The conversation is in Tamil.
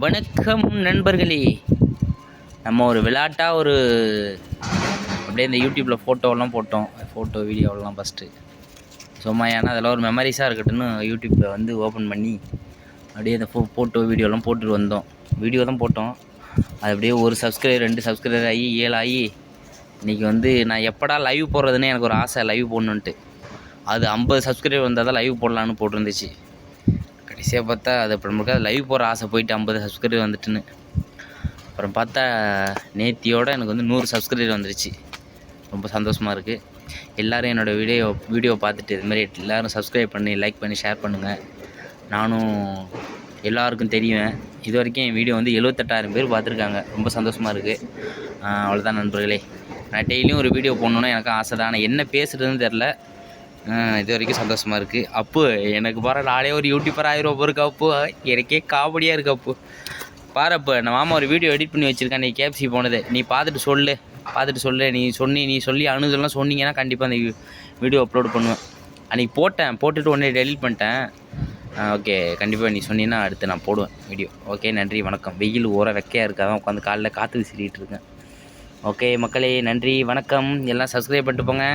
வணக்கம் நண்பர்களே. நம்ம ஒரு விளையாட்டாக அப்படியே இந்த யூடியூப்பில் ஃபோட்டோவெல்லாம் போட்டோம். ஃபோட்டோ வீடியோவெல்லாம் ஃபஸ்ட்டு சும்மா, ஏன்னா அதெல்லாம் ஒரு மெமரிஸாக இருக்கட்டும்னு யூடியூப்பில் ஓப்பன் பண்ணி அப்படியே அந்த ஃபோட்டோ வீடியோலாம் போட்டுட்டு வந்தோம். வீடியோ தான் போட்டோம். அது அப்படியே 1 சப்ஸ்கிரைபர் 2 சப்ஸ்கிரைபர் ஆகி 7 ஆகி இன்றைக்கி நான் எப்படா லைவ் போடுறதுன்னு எனக்கு ஒரு ஆசை, லைவ் போடணுன்ட்டு. அது 50 சப்ஸ்கிரைபர் வந்தால் தான் லைவ் போடலான்னு போட்டிருந்துச்சு. கடைசியாக பார்த்தா அது இப்போ நம்மளுக்கு லைவ் போகிற ஆசை போயிட்டு 50 சப்ஸ்கிரைபர் வந்துட்டுன்னு. அப்புறம் பார்த்தா நேத்தியோடு எனக்கு 100 சப்ஸ்கிரைபர் வந்துருச்சு. ரொம்ப சந்தோஷமாக இருக்குது. எல்லோரும் என்னோடய வீடியோ பார்த்துட்டு இதுமாதிரி எல்லோரும் சப்ஸ்கிரைப் பண்ணி லைக் பண்ணி ஷேர் பண்ணுங்கள். நானும் எல்லாருக்கும் தெரியும். இது வரைக்கும் என் வீடியோ 78,000 பேர் பார்த்துருக்காங்க. ரொம்ப சந்தோஷமாக இருக்குது. அவ்வளோதான் நண்பர்களே. நான் டெய்லியும் ஒரு வீடியோ போடணுன்னு எனக்கு ஆசை தான். ஆனால் என்ன பேசுகிறதுன்னு தெரில. இது வரைக்கும் சந்தோஷமாக இருக்குது. அப்பு எனக்கு பாரு, நாளே ஒரு யூடியூபர் ஆயிரம் போருக்கு. அப்பு எனக்கே காமெடியாக இருக்குது. அப்பு பாரு, அப்போ நான் மாமா ஒரு வீடியோ எடிட் பண்ணி வச்சுருக்கேன். நீ கேப்சி போனது நீ பார்த்துட்டு சொல்லு. நீ சொல்லி அணுதெல்லாம் சொன்னீங்கன்னா கண்டிப்பாக அந்த வீடியோ அப்லோட் பண்ணுவேன். அன்றைக்கி போட்டுட்டு உடனே டெலிட் பண்ணிட்டேன். ஓகே, கண்டிப்பாக நீ சொன்னீங்கன்னா அடுத்து நான் போடுவேன் வீடியோ. ஓகே, நன்றி, வணக்கம். வெயில் வெக்கையாக இருக்காதான் உட்காந்து காலைல காற்று வீசிட்டு இருக்கேன். ஓகே மக்களே, நன்றி, வணக்கம். எல்லாம் சப்ஸ்கிரைப் பண்ணிட்டு போங்க.